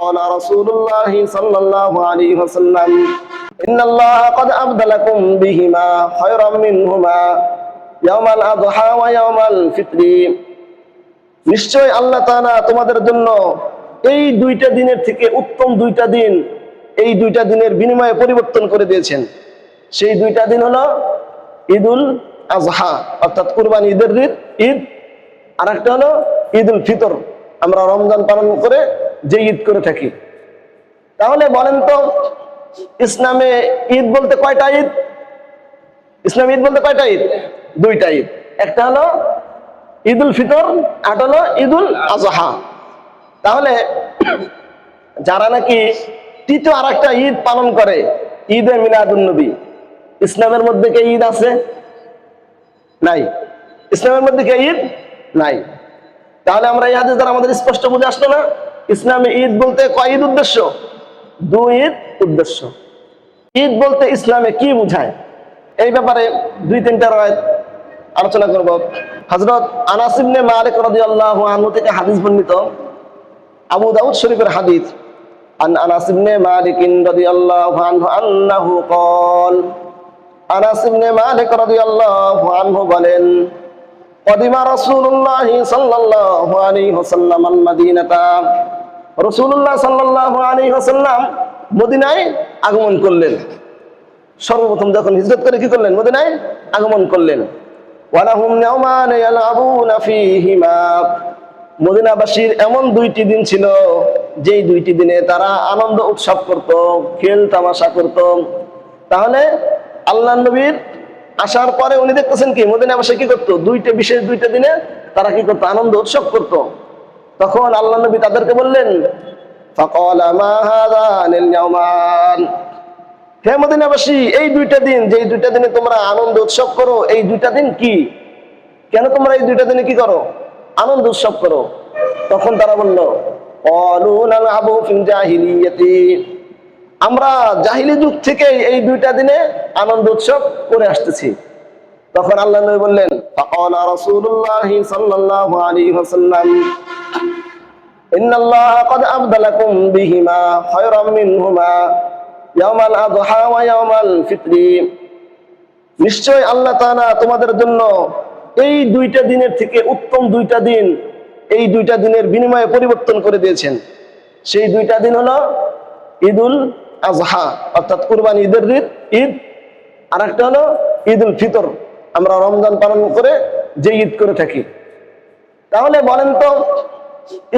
قال رسول الله صلى الله عليه وسلم إن الله قد أبدلكم بهما خيرا منهما يوم الأضحى ويوم الفطر নিশ্চয় আল্লাহ তাআলা তোমাদের জন্য এই দুইটা দিনের থেকে উত্তম দুইটা দিন এই দুইটা দিনের বিনিময়ে পরিবর্তন করে দিয়েছেন। সেই দুইটা দিন হলো ঈদুল আজহা অর্থাৎ কুরবানি ঈদের ঈদ, আর একটা হলো ঈদুল ফিতর, আমরা রমজান পালন করে যে ঈদ করে থাকি। তাহলে বলেন তো ইসলামে ঈদ বলতে কয়টা ঈদ? ইসলামে ঈদ বলতে কয়টা ঈদ? দুইটা ঈদ, একটা হলো ঈদুল ফিতর, আর হলো ঈদুল আজহা। তাহলে যারা নাকি তৃতীয় আর একটা ঈদ পালন করে ঈদে মিলাদুন নবী, ইসলামের মধ্যে কি ঈদ আছে? নাই। ইসলামের মধ্যে কি ঈদ নাই? তাহলে আমরা এই হাদিস দ্বারা আমাদের স্পষ্ট বুঝে আসলো না ইসলামে ঈদ বলতে কয় ঈদ উদ্দেশ্য? দুই ঈদ উদ্দেশ্য। ঈদ বলতে ইসলামে কি বুঝায় এই ব্যাপারে দুই তিনটা রায় আলোচনা করব। হযরত আনাস ইবনে মালিক রাদিয়াল্লাহু আনহু থেকে হাদিস বর্ণিত, আবু দাউদ শরীফের হাদিস। আন আনাস ইবনে মালিক রাদিয়াল্লাহু আনহু আন্নাহু ক্বাল, আনাস ইবনে মালিক রাদিয়াল্লাহু আনহু বলেন, কদিমা রাসূলুল্লাহ সাল্লাল্লাহু আলাইহি ওয়াসাল্লাম আল মদিনাতা, রাসূলুল্লাহ সাল্লাল্লাহু আলাইহি ওয়াসাল্লাম মদিনায় আগমন করলেন। সর্বপ্রথম যখন হিজরত করে কি করলেন? মদিনায় আগমন করলেন। ওয়ালাহুম ইয়াওমান ইয়ালআবুনা ফীহিমা, মদিনাবাসীর এমন দুইটি দিন ছিল যেই দুইটি দিনে তারা আনন্দ উৎসব করত, খেল তামাশা করত। তাহলে আল্লাহর নবীর আসার পরে উনি দেখতেছেন কি মদিনাবাসী কি করতো? বিশেষ দুইটা দিনে তারা কি করতো? আনন্দ উৎসব করত। তখন আল্লাহর নবী তাদেরকে বললেন, ফাকালা মা হাযানিল ইয়াওমান, হে মদিনাবাসী, এই দুইটা দিন যেই দুইটা দিনে তোমরা আনন্দ উৎসব করো, এই দুইটা দিন কি? কেন তোমরা এই দুইটা দিনে কি করো? আনন্দ উৎসব করো। তখন তারা বলল, ক্বালু নালআবু ফিল জাহিলিয়াতি, আমরা জাহিলি যুগ থেকে এই দুইটা দিনে আনন্দ উৎসব করে আসতেছি। তখন আল্লাহ নবী বললেন, ফাকালা রাসূলুল্লাহ সাল্লাল্লাহু আলাইহি ওয়াসাল্লাম ইন্নাল্লাহা ক্বাদ আবদালাকুম বিহিমা খায়রাম মিনহুমা ইয়াওমাল আযহা ওয়া ইয়াওমাল ফিতরি, নিশ্চয় আল্লাহ তাআলা তোমাদের জন্য এই দুইটা দিনের থেকে উত্তম দুইটা দিন এই দুইটা দিনের বিনিময়ে পরিবর্তন করে দিয়েছেন। সেই দুইটা দিন হলো ঈদুল আজহা অর্থাৎ কুরবানি ঈদের ঈদ, আর একটা হলো ঈদুল ফিতর, আমরা রমজান পালন করে যে ঈদ করে থাকি। তাহলে বলেন তো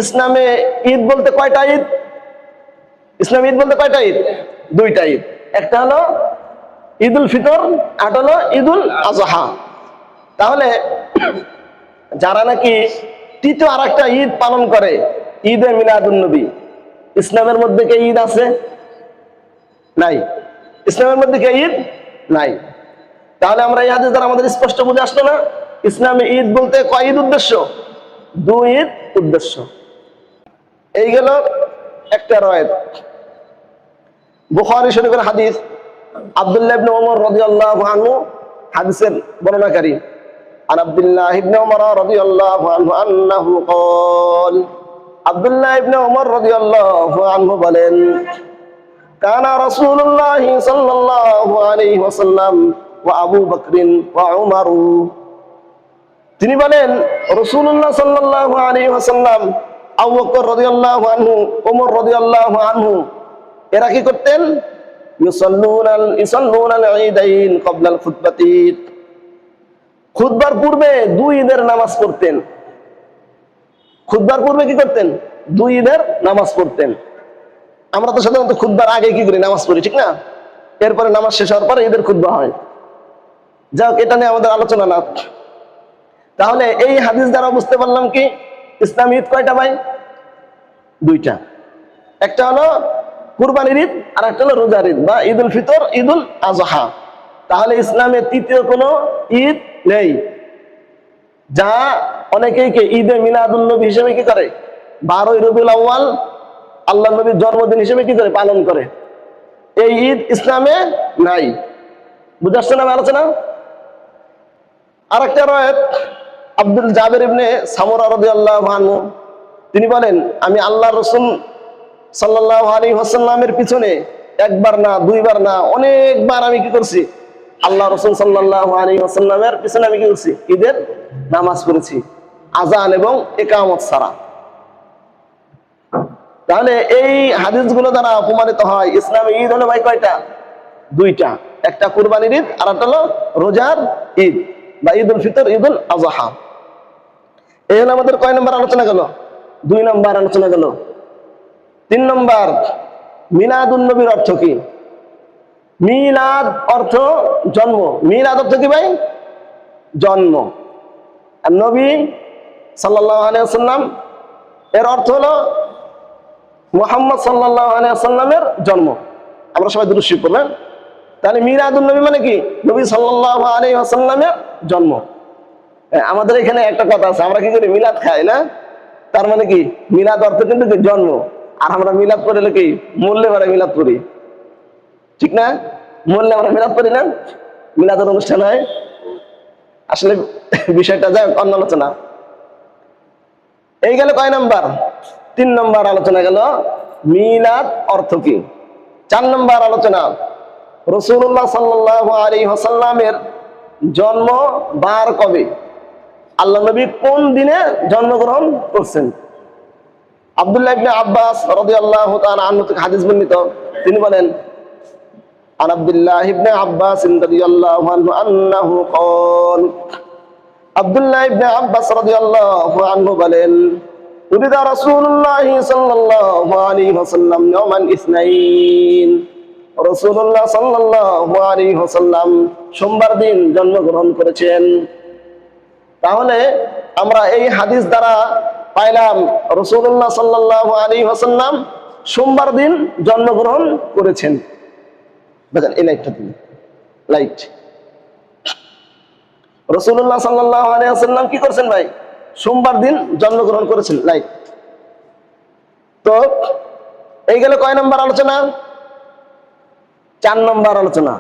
ইসলামে ঈদ বলতে কয়টা ঈদ? ইসলামে ঈদ বলতে কয়টা ঈদ? দুইটা ঈদ, একটা হলো ঈদুল ফিতর, আর হলো ঈদুল আজহা। তাহলে যারা নাকি তৃতীয় আর একটা ঈদ পালন করে ঈদে মিলাদুন নবী, ইসলামের মধ্যে কি ঈদ আছে? নাই। ইসলামের মধ্যে কি ঈদ নাই? তাহলে আমরা এই হাদিস দ্বারা আমাদের স্পষ্ট বুঝে আসলো না ইসলামে ঈদ বলতে কয় ঈদ উদ্দেশ্য? দুই ঈদ উদ্দেশ্য। এই গেল একটা রায়। বুখারী শরীফের হাদিস, আব্দুল্লাহ ইবনে ওমর রাদিয়াল্লাহু আনহু হাদিসের বর্ণনাকারী। আন আব্দুল্লাহ ইবনে ওমর রাদিয়াল্লাহু আনহু আন্নাহু ক্বাল, আব্দুল্লাহ ইবনে ওমর রাদিয়াল্লাহু আনহু বলেন, কানা রাসূলুল্লাহ সাল্লাল্লাহু আলাইহি ওয়াসাল্লাম ওয়া আবু বকরিন ওয়া উমর, তিনি বলেন রাসূলুল্লাহ সাল্লাল্লাহু আলাইহি ওয়াসাল্লাম, আবু বকর রাদিয়াল্লাহু আনহু, ওমর রাদিয়াল্লাহু আনহু, এরা কি করতেন? ইউসাল্লুনাল ঈদাইন ক্বাবলাল খুতবাতি, খুতবার পূর্বে দুই ঈদের নামাজ পড়তেন। খুতবার পূর্বে কি করতেন? দুই ঈদের নামাজ পড়তেন। আমরা তো সাধারণত খুতবার আগে কি করি? নামাজ পড়ি, ঠিক না? এরপরে নামাজ শেষ হওয়ার পরে ঈদের খুতবা হয়। যাক, এটা নিয়ে আমাদের আলোচনা না। তাহলে এই হাদিস দ্বারা বুঝতে পারলাম কি ইসলাম ঈদ কয়টা ভাই? দুইটা, একটা হলো কুরবানির ঈদ, আর একটা হলো রোজার ঈদ বা ঈদুল ফিতর, ঈদুল আজহা। তাহলে ইসলামে তৃতীয় কোনো ঈদ নেই, যা অনেকেই কে ঈদে মিলাদুন নবী হিসেবে কি করে 12ই রবিউল আউয়াল আল্লাহর নবীর জন্মদিন হিসেবে কি করে পালন করে। এই ঈদ ইসলামে নাই। বুঝে আসছে না আলোচনা? আর একটা রায়াত, আব্দুল জাবের ইবনে সামুরা রাদিয়াল্লাহু আনহু, তিনি বলেন, আমি আল্লাহর রাসূল সাল্লাল্লাহু আলাইহি ওয়াসাল্লামের পিছনে একবার না দুইবার না অনেকবার আমি কি করছি, আল্লাহ রাসূল সাল্লাল্লাহু আলাইহি ওয়াসাল্লামের পিছনে আমি কি করছি, ঈদের নামাজ পড়েছি আযান এবং ইকামত ছাড়া। তাহলে এই হাদিসগুলো দ্বারা প্রমাণিত হয় ইসলামে ঈদ হলো ভাই কয়টা? দুইটা, একটা কুরবানির ঈদ আর একটা হলো রোজার ঈদ বা ঈদুল ফিতর, ঈদুল আযহা। এই হলো আমাদের কয় নম্বর আলোচনা গেল? 2 নম্বর আলোচনা গেল। 3 নম্বর, মিলাদুন নবীর অর্থ কি? মিলাদ অর্থ জন্ম। মিলাদ অর্থ কি ভাই? জন্ম। আর নবী সাল্লাল্লাহু আলাইহি ওয়াসাল্লাম এর অর্থ হলো মুহাম্মদ সাল্লাল্লাহু আলাইহি ওয়াসাল্লামের জন্ম। আমরা সবাই দুরূদ শরীফ পড়বেন। তাহলে মিলাদুন নবী মানে কি? নবী সাল্লাল্লাহু আলাইহি ওয়াসাল্লামের জন্ম। আমাদের এখানে একটা কথা আছে, আমরা কি করি? মিলাদ খাই না? তার মানে কি? মিলাদ অর্থ কিন্তু কি? জন্ম। আর আমরা মিলাদ করে কি? মরলে পরে মিলাদ করি, ঠিক না? মরলে আমরা মিলাদ করি না? মিলাদের অনুষ্ঠান হয়। আসলে বিষয়টা যাই অন্য আলোচনা। এই গেল কয় নাম্বার? 3 নম্বর আলোচনা গেল মিলাদ অর্থ কি। 4 নম্বর আলোচনা, রাসূলুল্লাহ সাল্লাল্লাহু আলাইহি ওয়াসাল্লামের জন্ম বার কবে? আল্লাহ নবী কোন দিনে জন্মগ্রহণ করছেন? আব্দুল্লাহ ইবনে আব্বাস রাদিয়াল্লাহু তাআলা আনহু থেকে হাদিস বর্ণিত, তিনি বলেন, আন আব্দুল্লাহ ইবনে আব্বাস রাদিয়াল্লাহু আনহু আন্নাহু ক্বাল, আব্দুল্লাহ ইবনে আব্বাস রাদিয়াল্লাহু আনহু বলেন, উলিদা রাসূলুল্লাহ সাল্লাল্লাহু আলাইহি ওয়াসাল্লাম ইয়াওমাল ইসনাইন, রাসূলুল্লাহ সাল্লাল্লাহু আলাইহি ওয়াসাল্লাম সোমবার দিন জন্মগ্রহণ করেছেন। তাহলে আমরা এই হাদিস দ্বারা পাইলাম রাসূলুল্লাহ সাল্লাল্লাহু আলাইহি ওয়াসাল্লাম সোমবার দিন জন্মগ্রহণ করেছেন। দেখেন এই লাইটটা দিন, লাইট। রাসূলুল্লাহ সাল্লাল্লাহু আলাইহি ওয়াসাল্লাম কি করেছেন ভাই? সোমবার দিন জন্মগ্রহণ করেছেন, লাইট। তো এই গেল কয় নম্বর আলোচনা? 4 নম্বর আলোচনা।